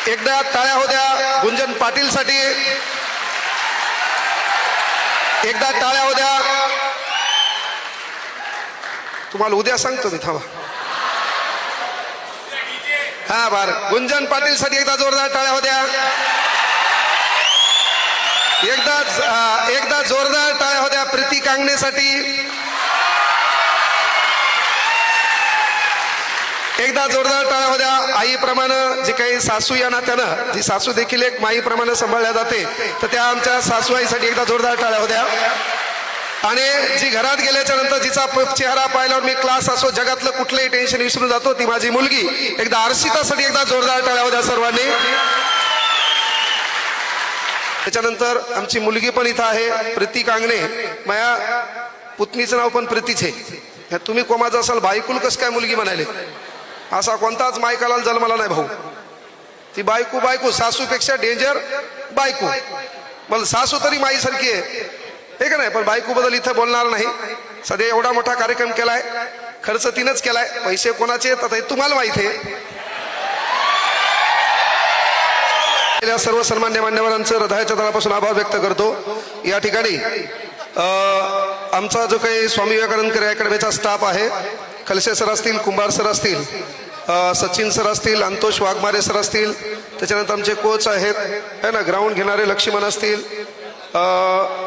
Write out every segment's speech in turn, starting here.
एकदा टाळ्या होत्या गुंजन पाटील साठी, एकदा टाळ्या होत्या. तुम्हाला उद्या सांगतो मी, थांबा. हा बार गुंजन पाटील साठी एकदा जोरदार टाळ्या होत्या. एकदा जोरदार टाळ्या होत्या प्रीती कांगणेसाठी. एकदा जोरदार टाळ्या होत्या. आईप्रमाणे जी काही सासू या नात्यानं, जी सासू देखील एक माईप्रमाणे सांभाळल्या जाते, तर त्या आमच्या सासू आईसाठी एकदा जोरदार टाळ्या होत्या. आणि जी घरात गेल्याच्या नंतर जिचा चेहरा पाहिल्यावर मी क्लास असो जगातलं कुठलंही टेन्शन विसरून जातो, ती माझी मुलगी. एकदा अर्शितासाठी एकदा जोरदार टाळ्या होत्या सर्वांनी. त्याच्यानंतर आमची मुलगी पण इथं आहे, प्रीती कांगणे. माझ्या पुतणीचं नाव पण प्रीतीच आहे. तुम्ही कोमाचं असाल, बायकुल कस काय मुलगी म्हणाले? असा कोणताच मायकाला जन्माला नाही भाऊ. ती बायको बायको, सासूपेक्षा डेंजर बायको. मला सासू तरी माईसारखी आहे, हे का नाही? पण बायको बद्दल इथं बोलणार नाही. सध्या एवढा मोठा कार्यक्रम केलाय, खर्च तिनंच केलाय, पैसे कोणाचे येतात हे तुम्हाला माहिती आहे. सर्व सन्मान्य मान्यवरांचं हृदयाच्या तळापासून आभार व्यक्त करतो. या ठिकाणी आमचा जो काही स्वामी विवेकानंद करिअर अकॅडमीचा स्टाफ आहे, खलसे सर असतील, कुंभार सर असतील, सचिन सर असतील, अंतोष वाघमारे सर असतील, त्याच्यानंतर आमचे कोच आहेत है ना, ग्राउंड घेणारे लक्ष्मण असतील,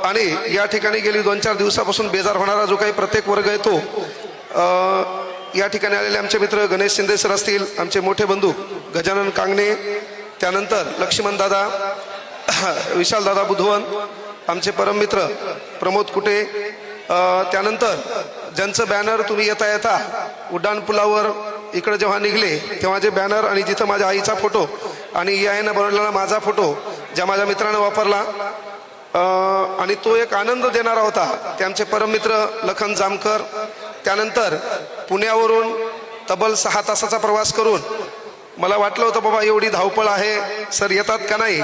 आणि या ठिकाणी गेली 2-4 दिवसापासून बेजार होणारा जो काही प्रत्येक वर्ग आहे तो, या ठिकाणी आलेले आमचे मित्र गणेश शिंदे सर असतील, आमचे मोठे बंधू गजानन कांगणे, त्यानंतर लक्ष्मण दादा, विशाल दादा बुधवन, आमचे परममित्र प्रमोद कुटे, त्यानंतर ज्यांचं बॅनर तुम्ही येता येता उड्डाण पुलावर इकडे जेव्हा निघले तेव्हा जे बॅनर आणि जिथं माझ्या आईचा फोटो आणि यानं बनवलेला माझा फोटो ज्या माझ्या मित्रानं वापरला आणि तो एक आनंद देणारा होता, ते आमचे परममित्र लखन जामकर. त्यानंतर पुण्यावरून तब्बल 6 तासाचा प्रवास करून मला वाटलं होतं बाबा एवढी धावपळ आहे, सर येतात का नाही.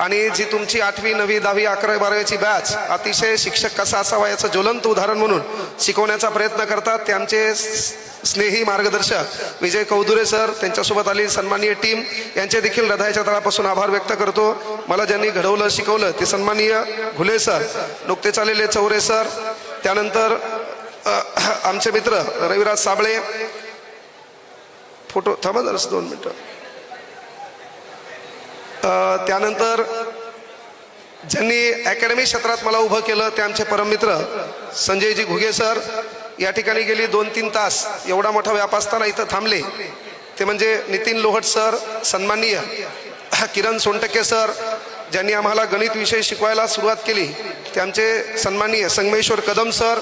आणि जी तुमची 8वी 9वी 10वी 11वी 12वीची बॅच अतिशय शिक्षक कसा असावा याचं ज्वलंत उदाहरण म्हणून शिकवण्याचा प्रयत्न करतात, ते आमचे स्नेही मार्गदर्शक विजय कौदुरे सर, त्यांच्यासोबत आलेली सन्माननीय टीम, यांचे देखील हृदयाच्या तळापासून आभार व्यक्त करतो. मला ज्यांनी घडवलं शिकवलं ते सन्माननीय घुले सर, नुकतेच आलेले चौरे सर, त्यानंतर आमचे मित्र रविराज साबळे. फोटो थांबा जरा 2 मिनिटं. त्यानंतर ज्यांनी अकॅडमी क्षेत्रात मला उभं केलं ते आमचे परममित्र संजयजी घुगे सर. या ठिकाणी गेली 2-3 तास एवढा मोठा व्याप असताना इथं थांबले, ते म्हणजे नितीन लोहट सर, सन्माननीय किरण सोनटके सर, ज्यांनी आम्हाला गणित विषय शिकवायला सुरुवात केली, ते आमचे सन्माननीय संगमेश्वर कदम सर.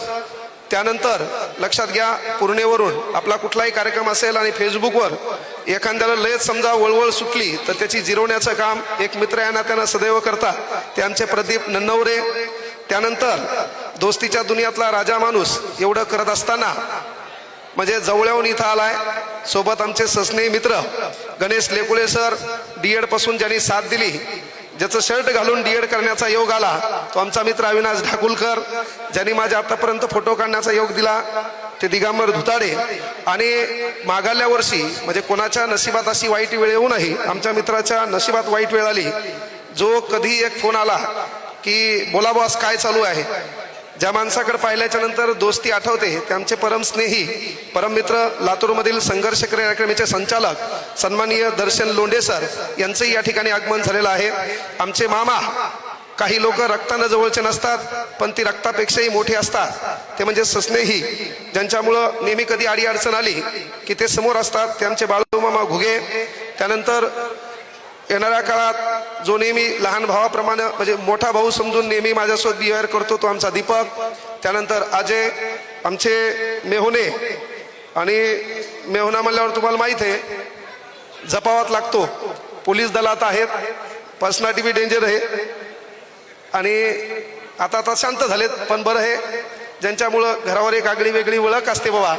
त्यानंतर लक्षात घ्या, पूर्णेवरून आपला कुठलाही कार्यक्रम असेल आणि फेसबुकवर एखाद्याला लयच समजा वळवळ सुटली तर त्याची जिरवण्याचं काम एक मित्र या नात्यानं सदैव करतात, ते आमचे प्रदीप नन्नवरे. त्यानंतर दोस्तीच्या दुनियातला राजा माणूस एवढं करत असताना म्हणजे जवळून इथं आलाय, सोबत आमचे सस्नेही मित्र गणेश लेकुळे सर, डीएड पासून ज्यांनी साथ दिली, ज्याचं शर्ट घालून डीएड करण्याचा योग आला तो आमचा मित्र अविनाश ढाकुलकर, ज्यांनी माझ्या आतापर्यंत फोटो काढण्याचा योग दिला ते दिगंबर धुताडे. आणि मागाल्या वर्षी म्हणजे कोणाच्या नशिबात अशी वाईट वेळ येऊनही आमच्या मित्राच्या नशिबात वाईट वेळ आली, जो कधी एक फोन आला की बोला बॉस काय चालू आहे, ज्या माणसाकडे पाहिल्याच्या नंतर दोस्ती आठवते, ते आमचे परम स्नेही परममित्र लातूरमधील संघर्ष करिअर अकॅडमीचे संचालक सन्माननीय दर्शन लोंढे सर यांचंही या ठिकाणी आगमन झालेलं आहे. आमचे मामा, काही लोक रक्तानं जवळचे नसतात पण ती रक्तापेक्षाही मोठी असतात, ते म्हणजे सस्नेही, ज्यांच्यामुळं नेहमी कधी आडी अडचण आली की ते समोर असतात, ते आमचे बाळूमामा घुगे. त्यानंतर येणाऱ्या काळात जो नेहमी लहान भावाप्रमाणे म्हणजे मोठा भाऊ समजून नेहमी माझ्यासोबत बिहेवियर करतो तो आमचा दीपक. त्यानंतर अजय, आमचे मेहुणे, आणि मेहुणा म्हणल्यावर तुम्हाला माहीत आहे जपावात लागतो, पोलीस दलात आहेत, पर्सनॅलिटी बी डेंजर आहे आणि आता शांत झालेत, पण बरं आहे ज्यांच्यामुळं घरावर एक आगळी वेगळी ओळख असते बाबा,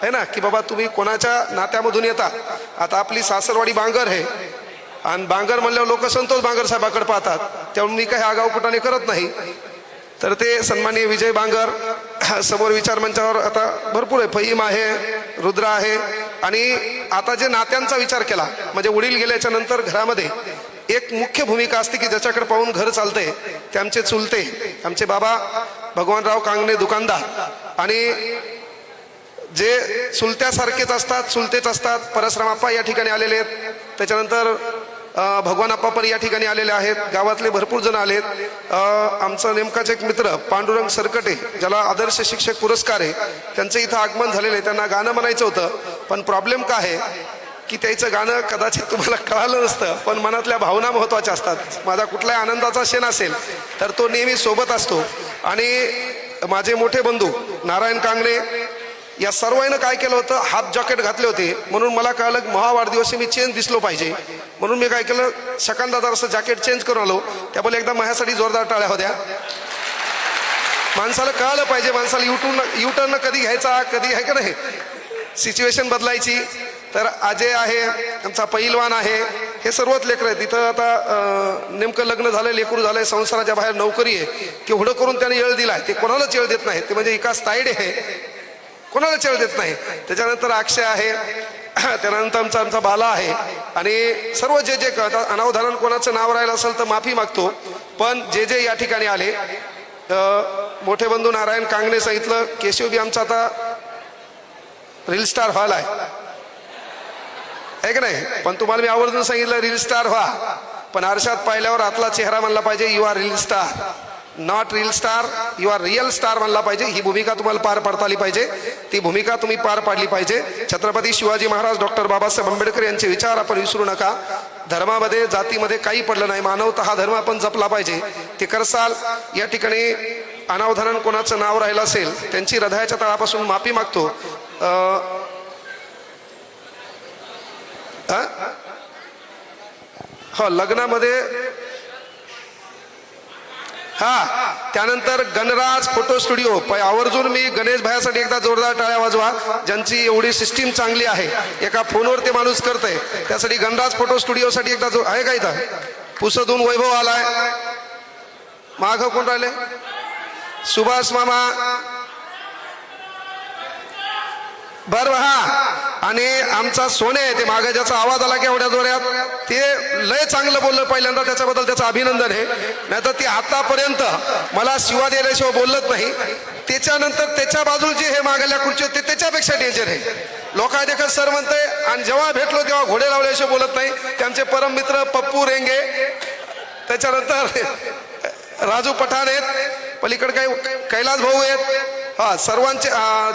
है ना, की बाबा तुम्ही कोणाच्या नात्यामधून येता. आता आपली सासरवाडी बांगर आहे आणि बांगर म्हणल्यावर लोक संतोष बांगर साहेबाकडे पाहतात, त्यामुळे मी काही आगाऊपणाने करत नाही. तर ते सन्माननीय विजय बांगर, समोर विचार मंचावर आता भरपूर आहे, फहीम आहे, रुद्र आहे, आणि आता जे नात्यांचा विचार केला म्हणजे वडील गेल्याच्या नंतर घरामध्ये एक मुख्य भूमिका असते की ज्याच्याकडे पाहून घर चालते ते आमचे चुलते, आमचे बाबा भगवानराव कांगणे दुकानदार. आणि जे चुलत्यासारखेच असतात, चुलतेच असतात. परसरामाप्पा या ठिकाणी आलेले आहेत. त्याच्यानंतर भगवान आप्पा पण या ठिकाणी आलेले आहेत. गावातले भरपूर जण आलेत. आमचा नेमकाच एक मित्र पांडुरंग सरकटे, ज्याला आदर्श शिक्षक पुरस्कार आहे, त्यांचं इथं आगमन झालेलं आहे. त्यांना गाणं म्हणायचं होतं, पण प्रॉब्लेम काय आहे की त्याचं गाणं कदाचित तुम्हाला कळालं नसतं, पण मनातल्या भावना महत्त्वाच्या असतात. माझा कुठलाही आनंदाचा क्षण असेल तर तो नेहमी सोबत असतो. आणि माझे मोठे बंधू नारायण कांगणे या सर्वांनी काय केलं होतं, हाफ जॅकेट घातले होते. म्हणून मला कळलं महा वाढदिवशी मी चेंज दिसलो पाहिजे, म्हणून मी काय केलं, सेकंदात असं जॅकेट चेंज करून आलो. त्यामुळे एकदा माझ्यासाठी जोरदार टाळ्या होत्या. माणसाला कळलं पाहिजे, माणसाला युटर्न कधी घ्यायचा, कधी आहे का नाही, सिच्युएशन बदलायची. तर अजय आहे, आमचा पहिलवान आहे, हे सर्वच लेकरं आहेत. तिथं आता नेमकं लग्न झालं, लेकरू झालंय, संसाराच्या बाहेर नोकरी आहे, केवढं करून त्याने येळ दिलाय. ते कोणालाच येळ देत नाही, ते म्हणजे एकाच तायडे आहे, कोणालाच येळ देत नाही. त्याच्यानंतर अक्षय आहे, त्यानंतर आमचा बाला आहे. आणि सर्व जे जे अनावधान कोणाचं नाव राहिलं असेल तर माफी मागतो. पण जे जे या ठिकाणी आले, मोठे बंधू नारायण कांगणे सांगितलं, केशव बी आमचा आता रील स्टार व्हायला आहे का नाही. पण तुम्हाला मी आवर्जून सांगितलं रील स्टार व्हा, पण आरशात पाहिल्यावर आतला चेहरा म्हणला पाहिजे you are reel star, not reel star, you are real star म्हणला पाहिजे. ही भूमिका तुम्हाला पार पाडता आली पाहिजे, ती भूमिका तुम्ही पार पाडली पाहिजे. छत्रपती शिवाजी महाराज डॉक्टर बाबासाहेब आंबेडकर यांचे विचार आपण विसरू नका. धर्मामध्ये जातीमध्ये काही पडलं नाही, मानवता हा धर्म आपण जपला पाहिजे. ते करसाल. या ठिकाणी अनावधान कोणाचं नाव राहिलं असेल त्यांची हृदयाच्या तळापासून माफी मागतो. हो, लग्नामध्ये त्यानंतर गणराज फोटो स्टुडिओ, आवर्जून मी गणेश भायासाठी एकदा जोरदार टाळ्या वाजवा, ज्यांची एवढी सिस्टीम चांगली आहे, एका फोनवर ते माणूस करतंय. त्यासाठी गणराज फोटो स्टुडिओसाठी एकदा आहे का इथं पुसदून वैभव आलाय, माघ कोण राहिले, सुभाष मामा बरं. आणि आमचा सोने ते मागे ज्याचा आवाज आला की एवढ्या जोऱ्यात, ते लय चांगलं बोललं पहिल्यांदा, त्याच्याबद्दल त्याचं अभिनंदन आहे. नाहीतर ते आतापर्यंत मला शिवा दिल्याशिवाय बोलत नाही. त्याच्यानंतर त्याच्या बाजूचे हे मागल्या खुर्ची ते त्याच्यापेक्षा डेंजर आहे. लोका देखत सर म्हणते, आणि जेव्हा भेटलो तेव्हा घोडे लावल्याशिवाय बोलत नाही. त्यांचे परम मित्र पप्पू रेंगे, त्याच्यानंतर राजू पठाण आहेत, पलीकडे काही कैलास भाऊ आहेत, सर्वांचे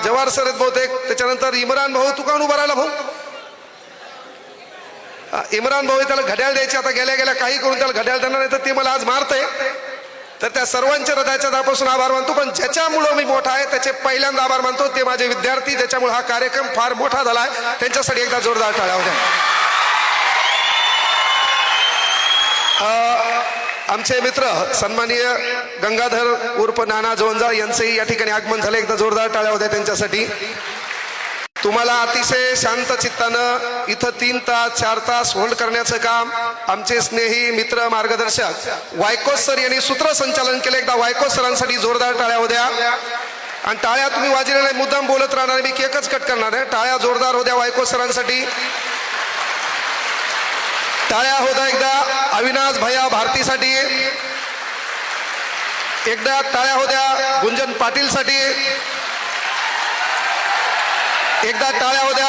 जवाहर सर आहेत बहुतेक. त्याच्यानंतर इम्रान भाऊ, तू काऊन उभा राहिला भाऊ, इम्रान भाऊ त्याला घड्याळ द्यायची, आता गेल्या गेल्या काही करून त्याला घड्याळ देणार नाही, तर ते मला आज मारतंय. तर त्या सर्वांच्या हृदयाच्या दापासून आभार मानतो. पण ज्याच्यामुळं मी मोठा आहे त्याचे पहिल्यांदा आभार मानतो, ते माझे विद्यार्थी, ज्याच्यामुळे हा कार्यक्रम फार मोठा झालाय. त्यांच्यासाठी एकदा जोरदार टाळ्या होत्या. आमचे मित्र सन्माननीय गंगाधर उर्फ नाना जोंजाळ यांचंही या ठिकाणी आगमन झालं, एकदा जोरदार टाळ्या होत्या त्यांच्यासाठी. तुम्हाला अतिशय शांत चित्तानं इथं 3 तास 4 तास होल्ड करण्याचं काम आमचे स्नेही मित्र मार्गदर्शक वायकोस सर यांनी सूत्रसंचालन केलं. एकदा वायकोस सरांसाठी जोरदार टाळ्या होत्या. आणि टाळ्या तुम्ही वाजवल्या नाही, मुद्दाम बोलत राहणार, मी केकच कट करणार आहे. टाळ्या जोरदार होत्या वायकोस सरांसाठी. टाळ्या होत्या एकदा अविनाश भैया भारतीसाठी. एकदा टाळ्या होत्या गुंजन पाटील साठी. एकदा टाळ्या होत्या,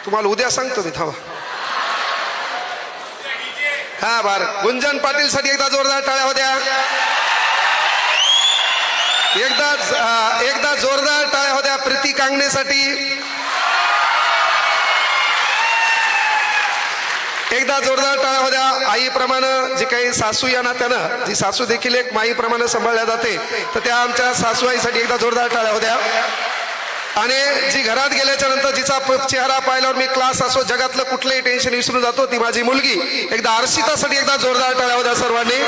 तुम्हाला उद्या सांगतो मी, थांबा. बार गुंजन पाटील साठी एकदा जोरदार टाळ्या होत्या. एकदा जोरदार टाळ्या होत्या प्रीती कांगणे साठी. एकदा जोरदार टाळ्या होत्या आईप्रमाणे, जी काही सासू या नात्यानं, जी सासू देखील एक माईप्रमाणे सांभाळल्या जाते, तर त्या आमच्या सासूआईसाठी एकदा जोरदार टाळ्या होत्या. आणि जी घरात गेल्याच्या नंतर जिचा चेहरा पाहिल्यावर मी क्लास असो, जगातलं कुठलंही टेन्शन विसरून जातो, ती माझी मुलगी. एकदा अर्शितासाठी एकदा जोरदार टाळ्या होत्या सर्वांनी.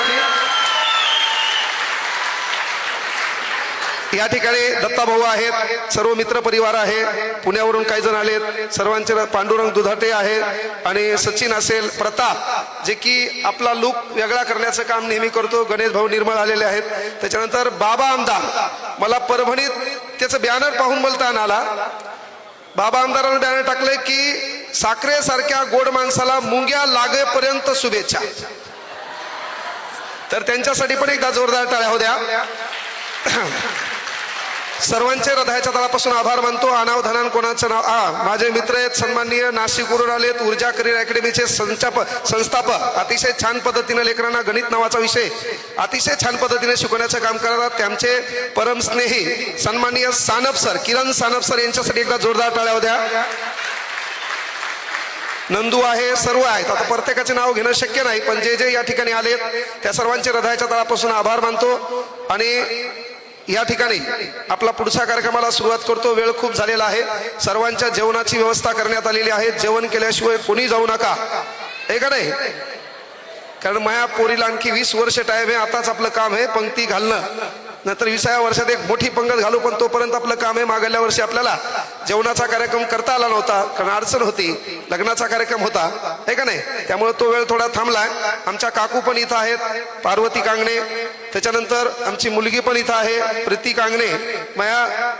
या ठिकाणी दत्ताभाऊ आहेत, सर्व मित्र परिवार आहे, पुण्यावरून काही जण आलेत, सर्वांचे पांडुरंग दुधाटे आहेत, आणि सचिन असेल, प्रताप, जे की आपला लुक वेगळा करण्याचं काम नेहमी करतो. गणेश भाऊ निर्मळ आलेले आहेत. त्याच्यानंतर बाबा आमदार, मला परभणीत त्याचं बॅनर पाहून बोलता आला. बाबा आमदारांनी बॅनर टाकले की साखरेसारख्या गोड माणसाला मुंग्या लागेपर्यंत शुभेच्छा. तर त्यांच्यासाठी पण एकदा जोरदार टाळ्या हो द्या. सर्वांचे हृदयाच्या तळापासून आभार मानतो. आनाव धनान कोणाचं नाव. माझे मित्र आहेत सन्माननीय नाशिकवरून आलेत ऊर्जा करिअर अकॅडमीचे संस्थापक. अतिशय छान पद्धतीने लेकरांना गणित नावाचा विषय अतिशय छान पद्धतीने शिकवण्याचं काम करतात. त्यांचे परमस्नेही सन्माननीय सानप सर, किरण सानप सर यांच्यासाठी एकदा जोरदार टाळ्या हो द्या. नंदू आहे, सर्व आहेत. आता प्रत्येकाचे नाव घेणं शक्य नाही, पण जे जे या ठिकाणी आलेत त्या सर्वांचे हृदयाच्या तळापासून आभार मानतो. आणि या ठिकाणी आपला पुढच्या कार्यक्रमाला सुरुवात करतो. वेळ खूप झालेला आहे. सर्वांच्या जेवणाची व्यवस्था करण्यात आलेली आहे. जेवण केल्याशिवाय कोणी जाऊ नका, हे का नाही? कारण माया पोरीला आणखी 20 वर्ष टाइम आहे. आताच आपलं काम आहे पंक्ती घालणं, नंतर 20व्या वर्षात एक मोठी पंगत घालू, पण तोपर्यंत आपलं काम आहे. मागल्या वर्षी आपल्याला जेवणाचा कार्यक्रम करता आला नव्हता कारण अडचण होती, लग्नाचा कार्यक्रम होता, हे का नाही? त्यामुळे तो वेळ थोडा थांबलाय. आमच्या काकू पण इथं आहेत, पार्वती कांगणे. त्याच्यानंतर आमची मुलगी पण इथं आहे, प्रीती कांगणे. माया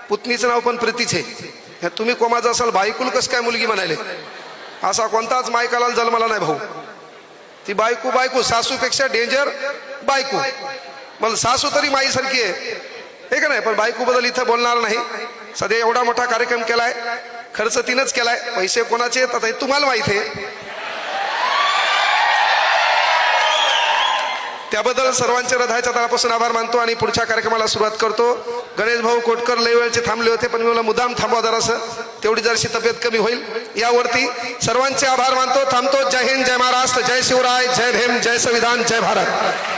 पुतणीचं नाव पण प्रीतीच आहे. तुम्ही कोमाचं असाल, बायकुल कसं काय मुलगी म्हणाले? असा कोणताच मायकाला जन्माला नाही भाऊ. ती बायको बायको, सासूपेक्षा डेंजर बायको. मला सासू तरी माईसारखी आहे, हे का नाही? पण बायको बद्दल इथं बोलणार नाही. सध्या एवढा मोठा कार्यक्रम केलाय, खर्च तिनंच केलाय, पैसे कोणाचे आता हे तुम्हाला माहित आहे. त्याबद्दल सर्वांच्या हृदयाच्या तळापासून आभार मानतो आणि पुढच्या कार्यक्रमाला सुरुवात करतो. गणेश भाऊ कोटकर लय वेळचे थांबले होते, पण मला मुद्दाम थांबवा जरासं, तेवढी जरशी तब्येत कमी होईल. यावरती सर्वांचे आभार मानतो, थांबतो. जय हिंद, जय महाराष्ट्र, जय शिवराय, जय भीम, जय संविधान, जय भारत.